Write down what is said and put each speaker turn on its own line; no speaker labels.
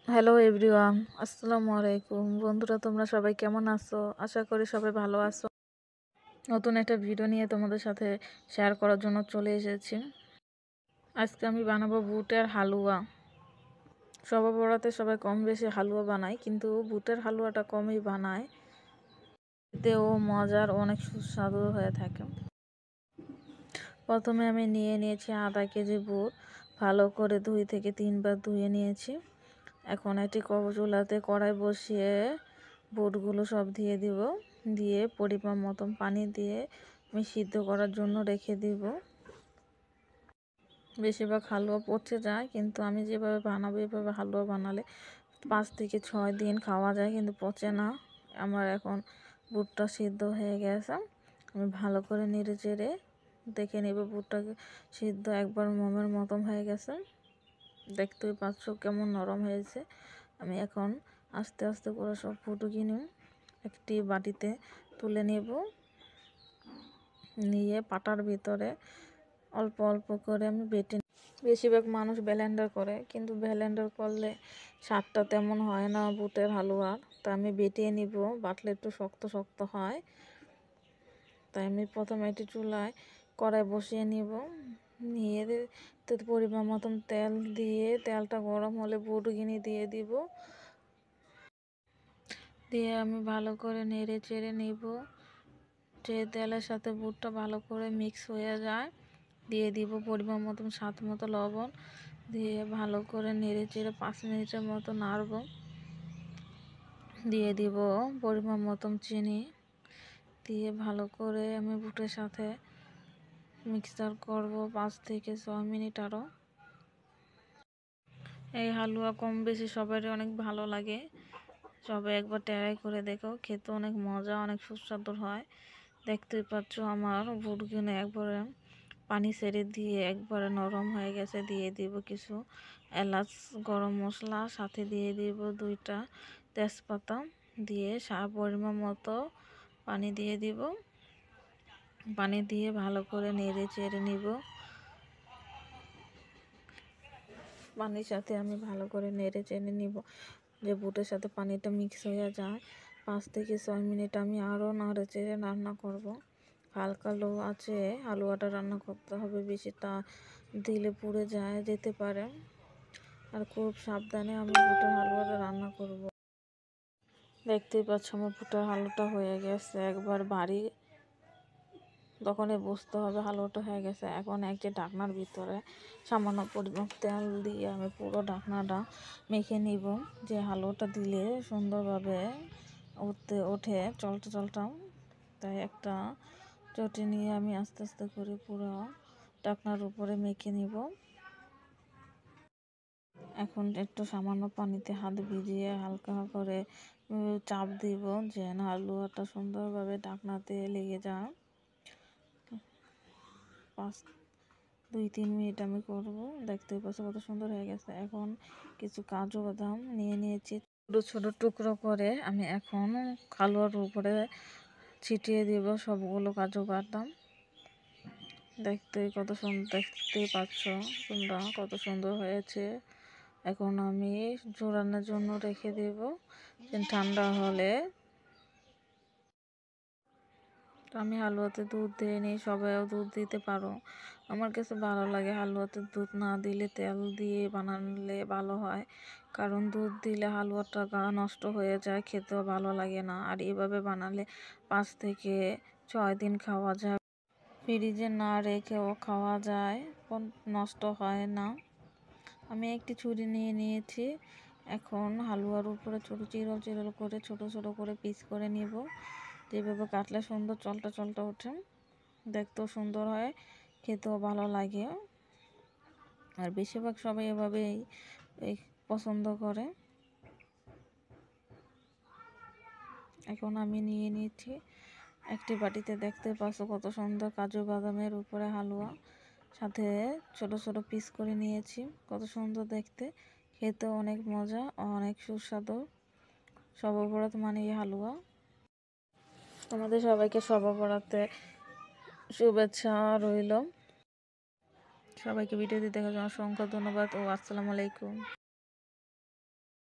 Hello everyone, আসসালামু আলাইকুম। বন্ধুরা, তোমরা সবাই কেমন আছো? আশা করি সবাই ভালো আছো। নতুন একটা ভিডিও নিয়ে তোমাদের সাথে শেয়ার করার জন্য চলে এসেছি। আজকে আমি বানাবো বুটের হালুয়া। সবার সবাই কম বেশি হালুয়া বানায়, কিন্তু বুটের হালুয়াটা কমই বানায়। এতেও মজার, অনেক সুস্বাদু হয়ে থাকে। প্রথমে আমি নিয়েছি আধা কেজি বুট। ভালো করে 2 থেকে 3 বার ধুয়ে নিয়েছি। এখন একটি চুলাতে কড়াই বসিয়ে বুটগুলো সব দিয়ে দিব। দিয়ে পরিমাণ মতন পানি দিয়ে আমি সিদ্ধ করার জন্য রেখে দিব। বেশিরভাগ হালুয়া পচে যায়, কিন্তু আমি যেভাবে বানাবো এভাবে হালুয়া বানালে 5 থেকে 6 দিন খাওয়া যায়, কিন্তু পচে না। আমার এখন বুটটা সিদ্ধ হয়ে গেছে। আমি ভালো করে নেড়ে চেড়ে দেখে নেব বুটটা সিদ্ধ একবার মোমের মতন হয়ে গেছে। দেখতেই পাচ্ছ কেমন নরম হয়েছে। আমি এখন আস্তে আস্তে করে সব বুটগুলো একটি বাটিতে তুলে নেব। নিয়ে পাটার ভিতরে অল্প অল্প করে আমি বেটে। বেশিরভাগ মানুষ ব্লেন্ডার করে, কিন্তু ব্লেন্ডার করলে স্বাদটা তেমন হয় না বুটের হালুয়ার। তা আমি বেটে নিব, বাটলে একটু শক্ত শক্ত হয়। তাই আমি প্রথমে একটি চুলায় কড়াই বসিয়ে নিব। নিয়ে পরিমাণ মতন তেল দিয়ে, তেলটা গরম হলে বুটগুলো দিয়ে দিব। দিয়ে আমি ভালো করে নেড়ে চেড়ে নিব। যে তেলের সাথে বুটটা ভালো করে মিক্স হয়ে যায়, দিয়ে দিব পরিমাণ মতন স্বাদ মতো লবণ। দিয়ে ভালো করে নেড়ে চেড়ে 5 মিনিটের মতো নাড়ব। দিয়ে দিব পরিমাণ মতন চিনি। দিয়ে ভালো করে আমি বুটের সাথে মিক্সার করব 5 থেকে 6 মিনিট আরও। এই হালুয়া কম বেশি সবারই অনেক ভালো লাগে। সবাই একবার ট্রাই করে দেখো, খেতে অনেক মজা, অনেক সুস্বাদু হয়। দেখতেই পাচ্ছ আমার বুটগুলো একবারে পানি ছেড়ে দিয়ে একবারে নরম হয়ে গেছে। দিয়ে দিব কিছু এলাচ, গরম মশলা, সাথে দিয়ে দিব 2টা তেজপাতা। দিয়ে পরিমাণ মতো পানি দিয়ে দিব। পানি দিয়ে ভালো করে নেড়ে চেড়ে নিব। পানির সাথে আমি ভালো করে নেড়ে চেড়ে নিব, যে বুটের সাথে পানিটা মিক্স হয়ে যায়। 5 থেকে 6 মিনিট আমি আরও নেড়ে চেড়ে রান্না করব। হালকা লো আছে হালুয়াটা রান্না করতে হবে, বেশিটা দিলে পুড়ে যেতে পারে। আর খুব সাবধানে আমি বুটের হালুয়াটা রান্না করব। দেখতেই পাচ্ছ আমার বুটের হালুয়াটা হয়ে গেছে একবার ভারী, তখনই বুঝতে হবে হালুয়াটা হয়ে গেছে। এখন একটি ঢাকনার ভিতরে সামান্য পরিমাণ তেল দিয়ে আমি পুরো ঢাকনাটা মেখে নিব, যে হালুয়াটা দিলে সুন্দরভাবে ওঠে চলটা। তাই একটা চটি নিয়ে আমি আস্তে আস্তে করে পুরো ঢাকনার উপরে মেখে নিব। এখন একটু সামান্য পানিতে হাত ভিজিয়ে হালকা করে চাপ দিব, যেন হালুয়াটা সুন্দরভাবে ঢাকনাতে লেগে যায়। 2-3 মিনিট আমি করব। দেখতেই পাচ্ছ কত সুন্দর হয়ে গেছে। এখন কিছু কাজু বাদাম নিয়েছি, ছোটো ছোটো টুকরো করে আমি এখন হালুয়ার উপরে ছিটিয়ে দিব সবগুলো কাজু বাদাম। দেখতেই পাচ্ছ তোমরা কত সুন্দর হয়েছে। এখন আমি জোড়ানোর জন্য রেখে দেব, ঠান্ডা হলে। আমি হালুয়াতে দুধ দিয়ে নিই, সবাইও দুধ দিতে পারো। আমার কাছে ভালো লাগে হালুয়াতে দুধ না দিলে তেল দিয়ে বানালে ভালো হয়, কারণ দুধ দিলে হালুয়াটা নষ্ট হয়ে যায়, খেতেও ভালো লাগে না। আর এভাবে বানালে 5 থেকে 6 দিন খাওয়া যায়, ফ্রিজে না রেখেও খাওয়া যায়, নষ্ট হয় না। আমি একটি ছুরি নিয়েছি। এখন হালুয়ার উপরে চিরল করে ছোট ছোট করে পিস করে নিব। যেভাবে কাটলে সুন্দর চলটা ওঠে, দেখতেও সুন্দর হয়, খেতেও ভালো লাগে। আর বেশিরভাগ সবাই এভাবেই পছন্দ করে। এখন আমি নিয়ে নিচ্ছি একটি বাটিতে। দেখতে পাচ্ছ কত সুন্দর কাজু বাদামের উপরে হালুয়া, সাথে ছোট ছোট পিস করে নিয়েছি। কত সুন্দর দেখতে, খেতে অনেক মজা, অনেক সুস্বাদু। শবে বরাত মানে এই হালুয়া। তোমাদের সবাইকে শবে বরাতে শুভেচ্ছা রইল। সবাইকে ভিডিওটি দেখার জন্য অসংখ্য ধন্যবাদ ও আসসালামু আলাইকুম।